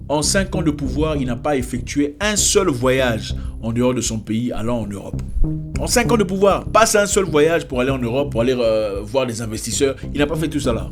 En 5 ans de pouvoir, il n'a pas effectué un seul voyage en dehors de son pays allant en Europe. En 5 ans de pouvoir, pas un seul voyage pour aller en Europe, pour aller voir des investisseurs. Il n'a pas fait tout ça là.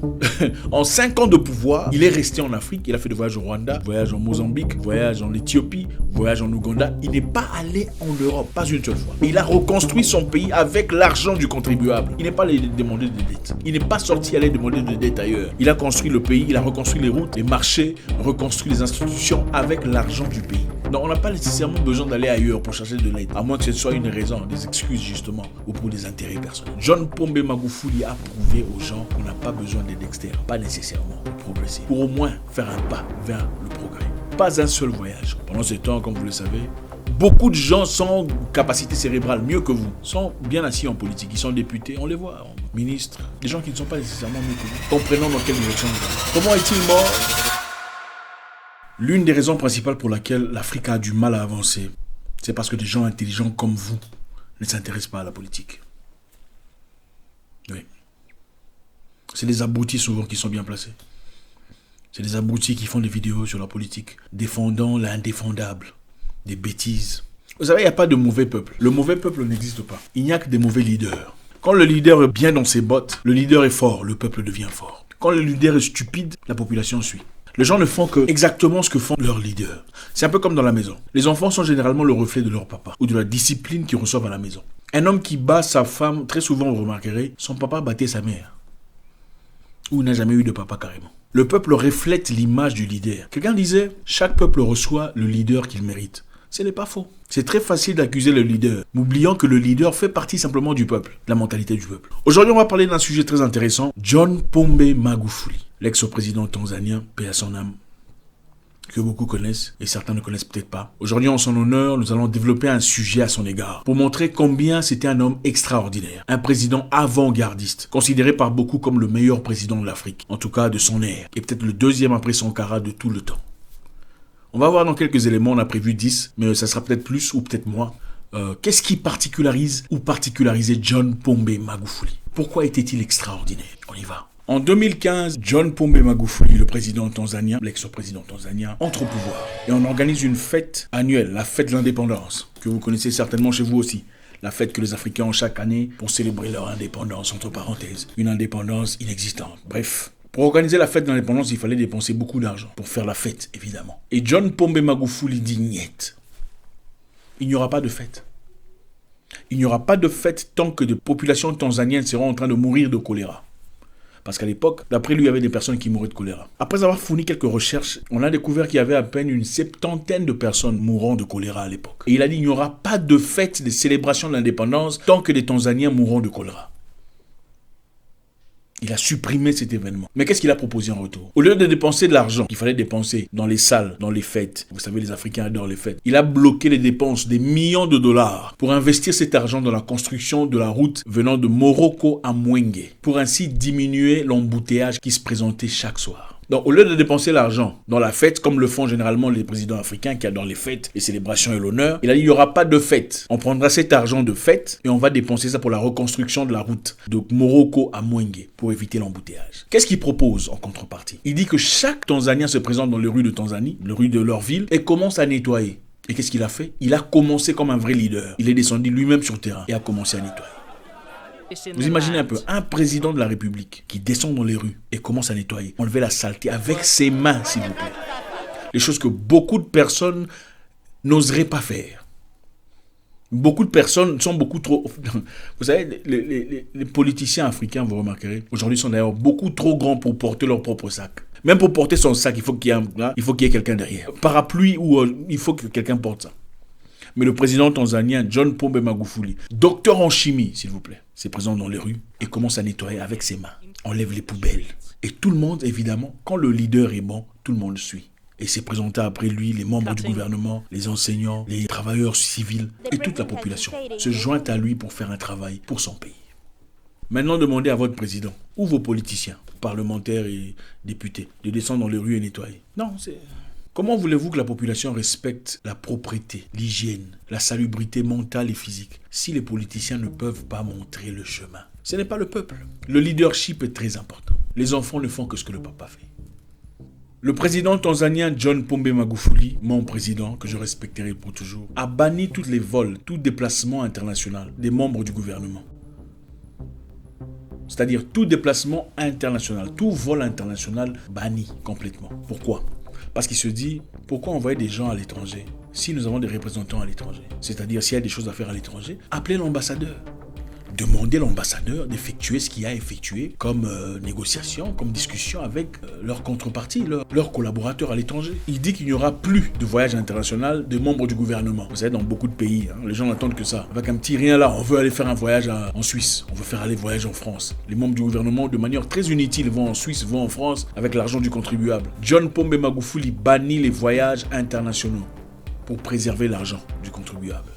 En 5 ans de pouvoir, il est resté en Afrique. Il a fait des voyages au Rwanda, voyage en Mozambique, voyage en Éthiopie, voyage en Ouganda. Il n'est pas allé en Europe, pas une seule fois. Il a reconstruit son pays avec l'argent du contribuable. Il n'est pas allé demander de dettes. Il n'est pas sorti aller demander de dettes ailleurs. Il a construit le pays, il a reconstruit les routes, les marchés, reconstruit les institutions avec l'argent du pays. Donc on n'a pas nécessairement besoin d'aller ailleurs pour chercher de l'aide, à moins que ce soit une raison, des excuses justement, ou pour des intérêts personnels. John Pombe Magufuli a prouvé aux gens qu'on n'a pas besoin d'aide externe, pas nécessairement pour progresser, pour au moins faire un pas vers le progrès. Pas un seul voyage. Pendant ce temps, comme vous le savez, beaucoup de gens sans capacité cérébrale, mieux que vous, sont bien assis en politique. Ils sont députés, on les voit, ministres, des gens qui ne sont pas nécessairement mieux que vous. Comprenons dans quelle direction nous allons. Comment est-il mort ? L'une des raisons principales pour laquelle l'Afrique a du mal à avancer, c'est parce que des gens intelligents comme vous ne s'intéressent pas à la politique. Oui. C'est des abrutis souvent qui sont bien placés. C'est des abrutis qui font des vidéos sur la politique, défendant l'indéfendable, des bêtises. Vous savez, il n'y a pas de mauvais peuple. Le mauvais peuple n'existe pas. Il n'y a que des mauvais leaders. Quand le leader est bien dans ses bottes, le leader est fort, le peuple devient fort. Quand le leader est stupide, la population suit. Les gens ne font que exactement ce que font leurs leaders. C'est un peu comme dans la maison. Les enfants sont généralement le reflet de leur papa ou de la discipline qu'ils reçoivent à la maison. Un homme qui bat sa femme, très souvent vous remarquerez, son papa battait sa mère. Ou n'a jamais eu de papa carrément. Le peuple reflète l'image du leader. Quelqu'un disait, chaque peuple reçoit le leader qu'il mérite. Ce n'est pas faux. C'est très facile d'accuser le leader, oubliant que le leader fait partie simplement du peuple, de la mentalité du peuple. Aujourd'hui, on va parler d'un sujet très intéressant, John Pombe Magufuli, l'ex-président tanzanien, paix à son âme, que beaucoup connaissent et certains ne connaissent peut-être pas. Aujourd'hui, en son honneur, nous allons développer un sujet à son égard pour montrer combien c'était un homme extraordinaire, un président avant-gardiste, considéré par beaucoup comme le meilleur président de l'Afrique, en tout cas de son ère, et peut-être le deuxième après Sankara de tout le temps. On va voir dans quelques éléments, on a prévu 10, mais ça sera peut-être plus ou peut-être moins. Qu'est-ce qui particularise ou particularisait John Pombe Magufuli? Pourquoi était-il extraordinaire? On y va. En 2015, John Pombe Magufuli, le président tanzanien, l'ex-président tanzanien, entre au pouvoir. Et on organise une fête annuelle, la fête de l'indépendance, que vous connaissez certainement chez vous aussi. La fête que les Africains ont chaque année pour célébrer leur indépendance, entre parenthèses. Une indépendance inexistante. Bref. Pour organiser la fête de l'indépendance, il fallait dépenser beaucoup d'argent pour faire la fête, évidemment. Et John Pombe Magufuli dit niet. Il n'y aura pas de fête. Il n'y aura pas de fête tant que des populations tanzaniennes seront en train de mourir de choléra. Parce qu'à l'époque, d'après lui, il y avait des personnes qui mouraient de choléra. Après avoir fourni quelques recherches, on a découvert qu'il y avait à peine une 70aine de personnes mourant de choléra à l'époque. Et il a dit, il n'y aura pas de fête de célébration de l'indépendance tant que les Tanzaniens mourront de choléra. Il a supprimé cet événement. Mais qu'est-ce qu'il a proposé en retour? Au lieu de dépenser de l'argent qu'il fallait dépenser dans les salles, dans les fêtes, vous savez, les Africains adorent les fêtes, il a bloqué les dépenses des millions de dollars pour investir cet argent dans la construction de la route venant de Morocco à Mwenge, pour ainsi diminuer l'embouteillage qui se présentait chaque soir. Donc, au lieu de dépenser l'argent dans la fête, comme le font généralement les présidents africains qui adorent les fêtes, les célébrations et l'honneur, il a dit il n'y aura pas de fête. On prendra cet argent de fête et on va dépenser ça pour la reconstruction de la route de Morocco à Mwenge pour éviter l'embouteillage. Qu'est-ce qu'il propose en contrepartie? Il dit que chaque Tanzanien se présente dans les rues de Tanzanie, les rues de leur ville, et commence à nettoyer. Et qu'est-ce qu'il a fait? Il a commencé comme un vrai leader. Il est descendu lui-même sur le terrain et a commencé à nettoyer. Vous imaginez un peu, un président de la République qui descend dans les rues et commence à nettoyer, enlever la saleté avec ses mains, s'il vous plaît. Les choses que beaucoup de personnes n'oseraient pas faire. Beaucoup de personnes sont beaucoup trop... Vous savez, les politiciens africains, vous remarquerez, aujourd'hui sont d'ailleurs beaucoup trop grands pour porter leur propre sac. Même pour porter son sac, il faut qu'il y ait quelqu'un derrière. Parapluie ou il faut que quelqu'un porte ça. Mais le président tanzanien, John Pombe Magufuli, docteur en chimie, s'il vous plaît, s'est présent dans les rues et commence à nettoyer avec ses mains. Enlève les poubelles. Et tout le monde, évidemment, quand le leader est bon, tout le monde suit. Et s'est présenté après lui, les membres du gouvernement, les enseignants, les travailleurs civils et toute la population se joignent à lui pour faire un travail pour son pays. Maintenant, demandez à votre président ou vos politiciens, parlementaires et députés, de descendre dans les rues et nettoyer. Non, c'est... Comment voulez-vous que la population respecte la propreté, l'hygiène, la salubrité mentale et physique si les politiciens ne peuvent pas montrer le chemin? Ce n'est pas le peuple. Le leadership est très important. Les enfants ne font que ce que le papa fait. Le président tanzanien John Pombe Magufuli, mon président, que je respecterai pour toujours, a banni tous les vols, tout déplacement international des membres du gouvernement. C'est-à-dire tout déplacement international, tout vol international banni complètement. Pourquoi ? Parce qu'il se dit, pourquoi envoyer des gens à l'étranger si nous avons des représentants à l'étranger? C'est-à-dire s'il y a des choses à faire à l'étranger, appelez l'ambassadeur. Demandez à l'ambassadeur d'effectuer ce qu'il a effectué comme négociation, comme discussion avec leur contrepartie, leurs collaborateurs à l'étranger. Il dit qu'il n'y aura plus de voyage international de membres du gouvernement. Vous savez, dans beaucoup de pays, les gens n'attendent que ça. Avec un petit rien là, on veut aller faire un voyage en Suisse, on veut faire aller voyage en France. Les membres du gouvernement, de manière très inutile, vont en Suisse, vont en France avec l'argent du contribuable. John Pombe Magufuli bannit les voyages internationaux pour préserver l'argent du contribuable.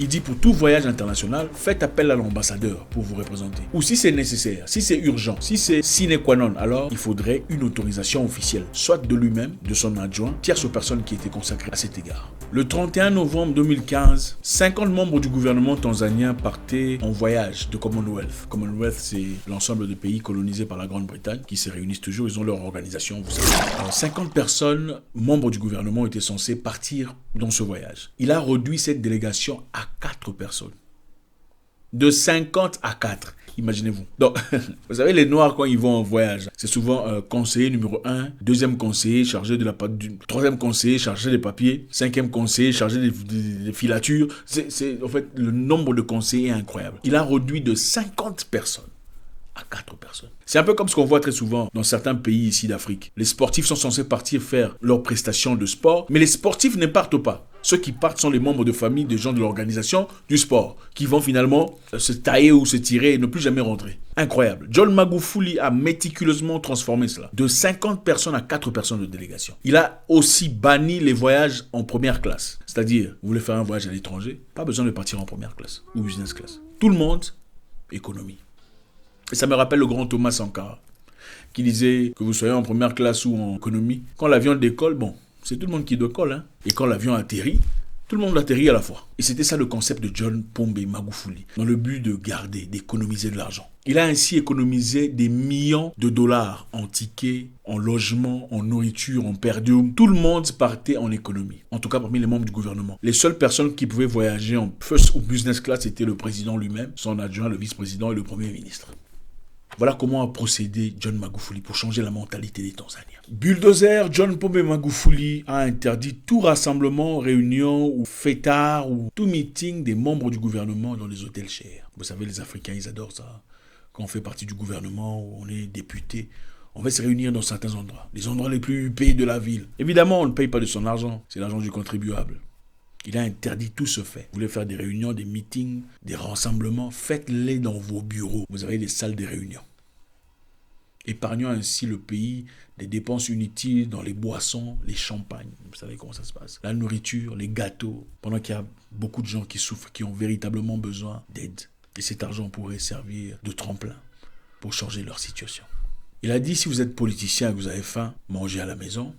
Il dit pour tout voyage international, faites appel à l'ambassadeur pour vous représenter. Ou si c'est nécessaire, si c'est urgent, si c'est sine qua non, alors il faudrait une autorisation officielle, soit de lui-même, de son adjoint, tierce personne qui était consacrée à cet égard. Le 31 novembre 2015, 50 membres du gouvernement tanzanien partaient en voyage de Commonwealth. Commonwealth, c'est l'ensemble des pays colonisés par la Grande-Bretagne qui se réunissent toujours, ils ont leur organisation, vous savez. 50 personnes, membres du gouvernement, étaient censées partir dans ce voyage. Il a réduit cette délégation à 4 personnes. De 50 à 4. Imaginez-vous. Donc, vous savez, les Noirs, quand ils vont en voyage, c'est souvent conseiller numéro 1, deuxième conseiller chargé de troisième conseiller chargé des papiers, cinquième conseiller chargé des filatures. En fait, le nombre de conseillers est incroyable. Il a réduit de 50 personnes à 4 personnes. C'est un peu comme ce qu'on voit très souvent dans certains pays ici d'Afrique. Les sportifs sont censés partir faire leurs prestations de sport, mais les sportifs ne partent pas. Ceux qui partent sont les membres de famille des gens de l'organisation du sport, qui vont finalement se tailler ou se tirer et ne plus jamais rentrer. Incroyable. John Magufuli a méticuleusement transformé cela. De 50 personnes à 4 personnes de délégation. Il a aussi banni les voyages en première classe. C'est-à-dire, vous voulez faire un voyage à l'étranger, pas besoin de partir en première classe ou business class. Tout le monde, économie. Et ça me rappelle le grand Thomas Sankara, qui disait que vous soyez en première classe ou en économie, quand l'avion décolle, bon, c'est tout le monde qui décolle, hein. Et quand l'avion atterrit, tout le monde atterrit à la fois. Et c'était ça le concept de John Pombe Magufuli, dans le but de garder, d'économiser de l'argent. Il a ainsi économisé des millions de dollars en tickets, en logements, en nourriture, en per diem. Tout le monde partait en économie, en tout cas parmi les membres du gouvernement. Les seules personnes qui pouvaient voyager en first ou business class étaient le président lui-même, son adjoint, le vice-président et le premier ministre. Voilà comment a procédé John Magufuli pour changer la mentalité des Tanzaniens. Bulldozer, John Pombe Magufuli a interdit tout rassemblement, réunion ou fêtard ou tout meeting des membres du gouvernement dans les hôtels chers. Vous savez, les Africains, ils adorent ça. Quand on fait partie du gouvernement, où on est député, on va se réunir dans certains endroits. Les endroits les plus huppés de la ville. Évidemment, on ne paye pas de son argent. C'est l'argent du contribuable. Il a interdit tout ce fait. Vous voulez faire des réunions, des meetings, des rassemblements, faites-les dans vos bureaux. Vous avez des salles de réunion. Épargnant ainsi le pays des dépenses inutiles dans les boissons, les champagnes. Vous savez comment ça se passe. La nourriture, les gâteaux. Pendant qu'il y a beaucoup de gens qui souffrent, qui ont véritablement besoin d'aide. Et cet argent pourrait servir de tremplin pour changer leur situation. Il a dit, si vous êtes politicien et que vous avez faim, mangez à la maison.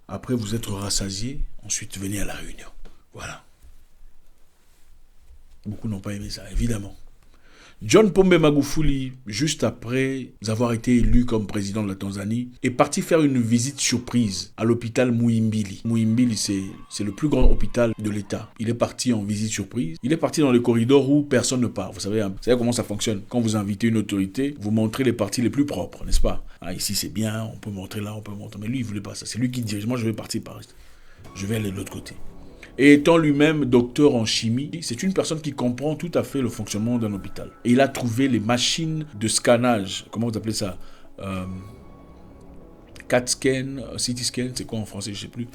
Après, vous êtes rassasié. Ensuite, venez à la réunion. Voilà. Beaucoup n'ont pas aimé ça, évidemment. John Pombe Magufuli, juste après avoir été élu comme président de la Tanzanie, est parti faire une visite surprise à l'hôpital Muhimbili. Muhimbili, c'est le plus grand hôpital de l'État. Il est parti en visite surprise. Il est parti dans les corridors où personne ne part. Vous savez comment ça fonctionne. Quand vous invitez une autorité, vous montrez les parties les plus propres, n'est-ce pas? Ah, ici c'est bien, on peut montrer là, on peut montrer. Mais lui, il ne voulait pas ça. C'est lui qui dirige. Moi, je vais partir par ici. Je vais aller de l'autre côté. Et étant lui-même docteur en chimie, c'est une personne qui comprend tout à fait le fonctionnement d'un hôpital. Et il a trouvé les machines de scannage, comment vous appelez ça, CAT scan, CT scan, c'est quoi en français, je ne sais plus.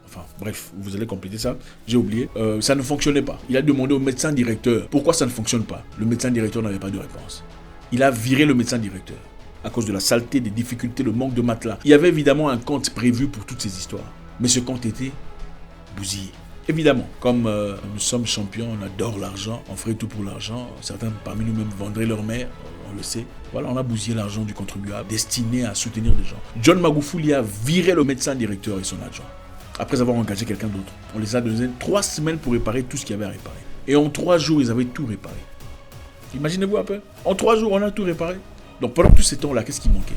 Enfin, bref, vous allez compléter ça, j'ai oublié. Ça ne fonctionnait pas. Il a demandé au médecin directeur pourquoi ça ne fonctionne pas. Le médecin directeur n'avait pas de réponse. Il a viré le médecin directeur. À cause de la saleté, des difficultés, le manque de matelas. Il y avait évidemment un compte prévu pour toutes ces histoires. Mais ce compte était bousillé. Évidemment, comme nous sommes champions, on adore l'argent, on ferait tout pour l'argent. Certains parmi nous-mêmes vendraient leur mère, on le sait. Voilà, on a bousillé l'argent du contribuable destiné à soutenir des gens. John Magufuli a viré le médecin directeur et son adjoint. Après avoir engagé quelqu'un d'autre. On les a donné 3 semaines pour réparer tout ce qu'il y avait à réparer. Et en 3 jours, ils avaient tout réparé. Imaginez-vous un peu. En 3 jours, on a tout réparé. Donc pendant tout ce temps-là, qu'est-ce qui manquait?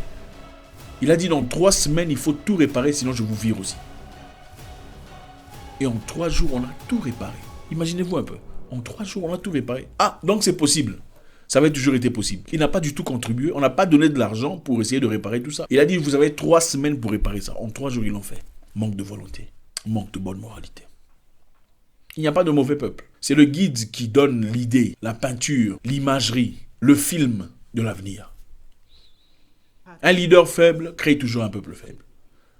Il a dit dans 3 semaines, il faut tout réparer, sinon je vous vire aussi. Et en 3 jours, on a tout réparé. Imaginez-vous un peu. En 3 jours, on a tout réparé. Ah, donc c'est possible. Ça avait toujours été possible. Il n'a pas du tout contribué. On n'a pas donné de l'argent pour essayer de réparer tout ça. Il a dit, vous avez 3 semaines pour réparer ça. En 3 jours, ils l'ont fait. Manque de volonté. Manque de bonne moralité. Il n'y a pas de mauvais peuple. C'est le guide qui donne l'idée, la peinture, l'imagerie, le film de l'avenir. Un leader faible crée toujours un peuple faible.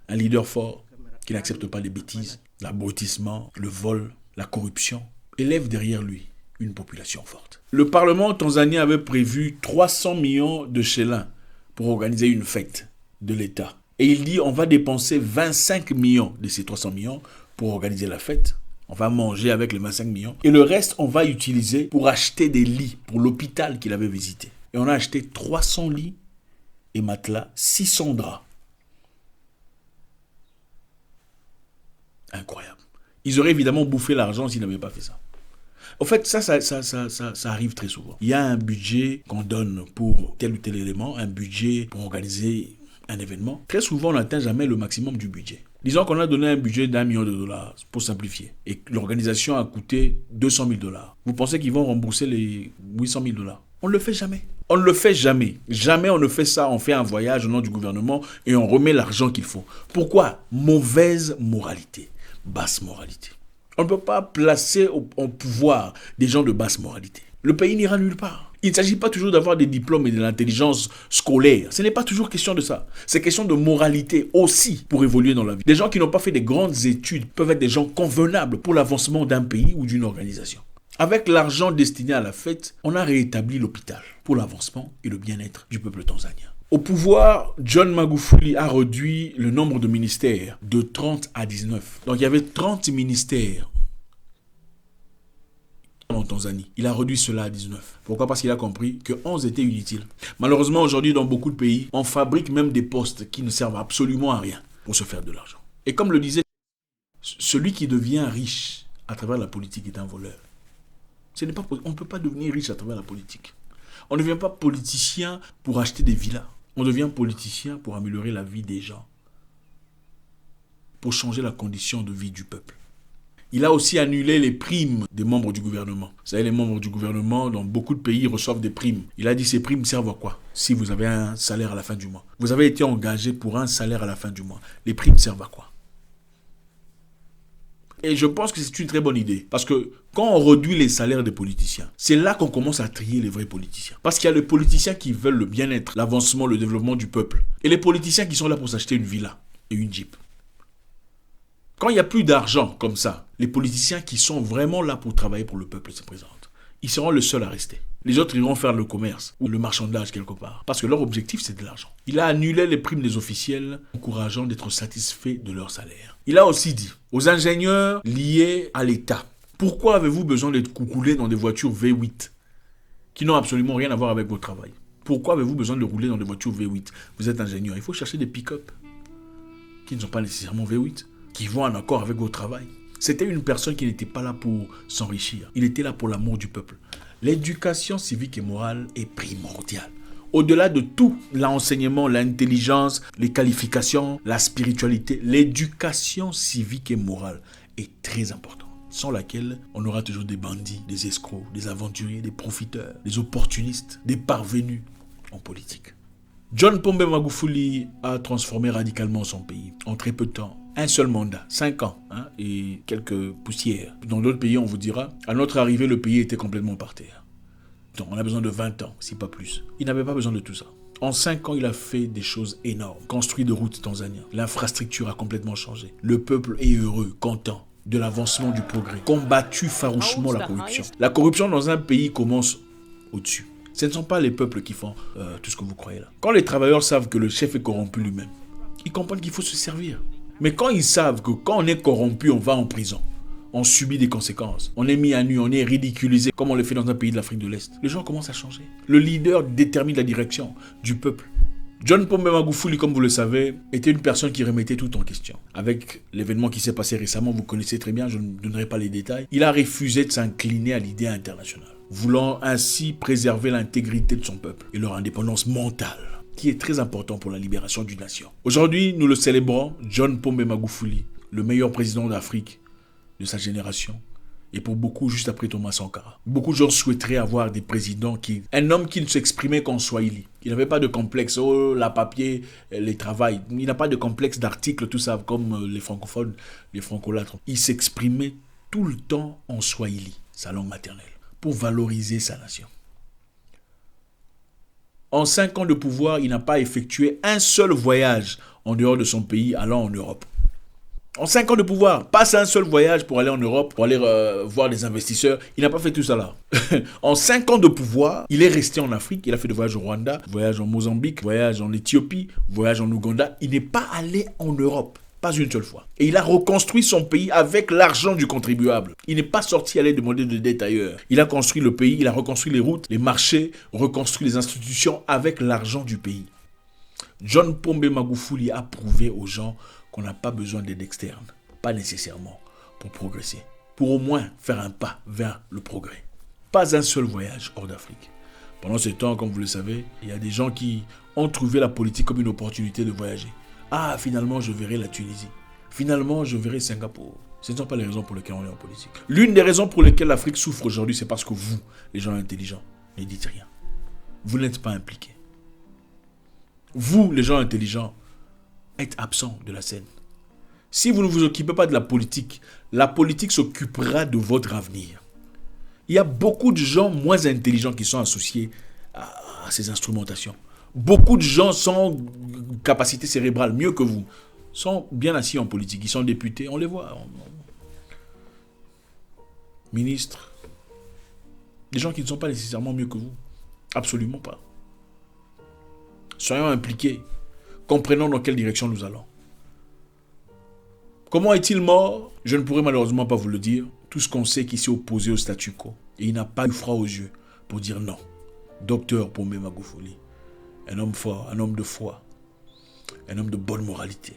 Un leader fort qui n'accepte pas les bêtises, l'abrutissement, le vol, la corruption, élève derrière lui une population forte. Le Parlement tanzanien avait prévu 300 millions de shillings pour organiser une fête de l'État. Et il dit on va dépenser 25 millions de ces 300 millions pour organiser la fête. On va manger avec les 25 millions. Et le reste, on va utiliser pour acheter des lits pour l'hôpital qu'il avait visité. Et on a acheté 300 lits et matelas, 600 draps. Incroyable. Ils auraient évidemment bouffé l'argent s'ils n'avaient pas fait ça. En fait, ça arrive très souvent. Il y a un budget qu'on donne pour tel ou tel élément, un budget pour organiser un événement. Très souvent, on n'atteint jamais le maximum du budget. Disons qu'on a donné un budget d'$1 million, pour simplifier, et que l'organisation a coûté $200 000. Vous pensez qu'ils vont rembourser les $800 000? On ne le fait jamais. On ne le fait jamais. Jamais on ne fait ça. On fait un voyage au nom du gouvernement et on remet l'argent qu'il faut. Pourquoi? Mauvaise moralité. Basse moralité. On ne peut pas placer au pouvoir des gens de basse moralité. Le pays n'ira nulle part. Il ne s'agit pas toujours d'avoir des diplômes et de l'intelligence scolaire. Ce n'est pas toujours question de ça. C'est question de moralité aussi pour évoluer dans la vie. Des gens qui n'ont pas fait des grandes études peuvent être des gens convenables pour l'avancement d'un pays ou d'une organisation. Avec l'argent destiné à la fête, on a rétabli l'hôpital pour l'avancement et le bien-être du peuple tanzanien. Au pouvoir, John Magufuli a réduit le nombre de ministères de 30 à 19. Donc il y avait 30 ministères en Tanzanie. Il a réduit cela à 19. Pourquoi? Parce qu'il a compris que 11 étaient inutiles. Malheureusement, aujourd'hui, dans beaucoup de pays, on fabrique même des postes qui ne servent absolument à rien pour se faire de l'argent. Et comme le disait, celui qui devient riche à travers la politique est un voleur. On ne peut pas devenir riche à travers la politique. On ne devient pas politicien pour acheter des villas. On devient politicien pour améliorer la vie des gens. Pour changer la condition de vie du peuple. Il a aussi annulé les primes des membres du gouvernement. Vous savez, les membres du gouvernement, dans beaucoup de pays, reçoivent des primes. Il a dit ces primes servent à quoi? Si vous avez un salaire à la fin du mois. Vous avez été engagé pour un salaire à la fin du mois. Les primes servent à quoi? Et je pense que c'est une très bonne idée. Parce que quand on réduit les salaires des politiciens, c'est là qu'on commence à trier les vrais politiciens. Parce qu'il y a les politiciens qui veulent le bien-être, l'avancement, le développement du peuple. Et les politiciens qui sont là pour s'acheter une villa et une Jeep. Quand il n'y a plus d'argent comme ça, les politiciens qui sont vraiment là pour travailler pour le peuple se présentent. Ils seront les seuls à rester. Les autres iront faire le commerce ou le marchandage quelque part. Parce que leur objectif, c'est de l'argent. Il a annulé les primes des officiels, encourageant d'être satisfaits de leur salaire. Il a aussi dit aux ingénieurs liés à l'État, pourquoi avez-vous besoin d'être coucoulés dans des voitures V8 qui n'ont absolument rien à voir avec votre travail? Pourquoi avez-vous besoin de rouler dans des voitures V8? Vous êtes ingénieur. Il faut chercher des pick-up qui ne sont pas nécessairement V8, qui vont en accord avec votre travail. C'était une personne qui n'était pas là pour s'enrichir. Il était là pour l'amour du peuple. L'éducation civique et morale est primordiale. Au-delà de tout, l'enseignement, l'intelligence, les qualifications, la spiritualité, l'éducation civique et morale est très importante. Sans laquelle, on aura toujours des bandits, des escrocs, des aventuriers, des profiteurs, des opportunistes, des parvenus en politique. John Pombe Magufuli a transformé radicalement son pays en très peu de temps. Un seul mandat, 5 ans et quelques poussières. Dans d'autres pays, on vous dira, à notre arrivée, le pays était complètement par terre. Donc on a besoin de 20 ans, si pas plus. Il n'avait pas besoin de tout ça. En 5 ans, il a fait des choses énormes. Construit de routes tanzaniennes. L'infrastructure a complètement changé. Le peuple est heureux, content de l'avancement du progrès. Combattu farouchement la corruption. La corruption dans un pays commence au-dessus. Ce ne sont pas les peuples qui font tout ce que vous croyez là. Quand les travailleurs savent que le chef est corrompu lui-même, ils comprennent qu'il faut se servir. Mais quand ils savent que quand on est corrompu, on va en prison, on subit des conséquences, on est mis à nu, on est ridiculisé, comme on le fait dans un pays de l'Afrique de l'Est, les gens commencent à changer. Le leader détermine la direction du peuple. John Pombe Magufuli, comme vous le savez, était une personne qui remettait tout en question. Avec l'événement qui s'est passé récemment, vous connaissez très bien, je ne donnerai pas les détails, il a refusé de s'incliner à l'idée internationale. voulant ainsi préserver l'intégrité de son peuple et leur indépendance mentale, qui est très important pour la libération d'une nation. Aujourd'hui, nous le célébrons, John Pombe Magufuli, le meilleur président d'Afrique de sa génération, et pour beaucoup, juste après Thomas Sankara. Beaucoup de gens souhaiteraient avoir des présidents un homme qui ne s'exprimait qu'en Swahili. Il n'avait pas de complexe, oh, la papier, les travails. Il n'a pas de complexe d'articles, tout ça, comme les francophones, les francolâtres. Il s'exprimait tout le temps en Swahili, sa langue maternelle, pour valoriser sa nation. En 5 ans de pouvoir, il n'a pas effectué un seul voyage en dehors de son pays allant en Europe. En 5 ans de pouvoir, pas un seul voyage pour aller en Europe, pour aller voir des investisseurs. Il n'a pas fait tout ça là. En 5 ans de pouvoir, il est resté en Afrique. Il a fait des voyages au Rwanda, voyage en Mozambique, voyage en Éthiopie, voyage en Ouganda. Il n'est pas allé en Europe. Pas une seule fois. Et il a reconstruit son pays avec l'argent du contribuable. Il n'est pas sorti aller demander de dette ailleurs. Il a construit le pays, il a reconstruit les routes, les marchés, reconstruit les institutions avec l'argent du pays. John Pombe Magufuli a prouvé aux gens qu'on n'a pas besoin d'aide externe, pas nécessairement, pour progresser. Pour au moins faire un pas vers le progrès. Pas un seul voyage hors d'Afrique. Pendant ce temps, comme vous le savez, il y a des gens qui ont trouvé la politique comme une opportunité de voyager. Ah, finalement, je verrai la Tunisie. Finalement, je verrai Singapour. Ce ne sont pas les raisons pour lesquelles on est en politique. L'une des raisons pour lesquelles l'Afrique souffre aujourd'hui, c'est parce que vous, les gens intelligents, ne dites rien. Vous n'êtes pas impliqués. Vous, les gens intelligents, êtes absents de la scène. Si vous ne vous occupez pas de la politique s'occupera de votre avenir. Il y a beaucoup de gens moins intelligents qui sont associés à ces instrumentations. Beaucoup de gens sans capacité cérébrale, mieux que vous, sont bien assis en politique. Ils sont députés, on les voit. Ministres. Des gens qui ne sont pas nécessairement mieux que vous. Absolument pas. Soyons impliqués. Comprenons dans quelle direction nous allons. Comment est-il mort? Je ne pourrai malheureusement pas vous le dire. Tout ce qu'on sait qu'il s'est opposé au statu quo. Et il n'a pas eu froid aux yeux pour dire non. Docteur Pombe Magufuli. Un homme fort, un homme de foi, un homme de bonne moralité.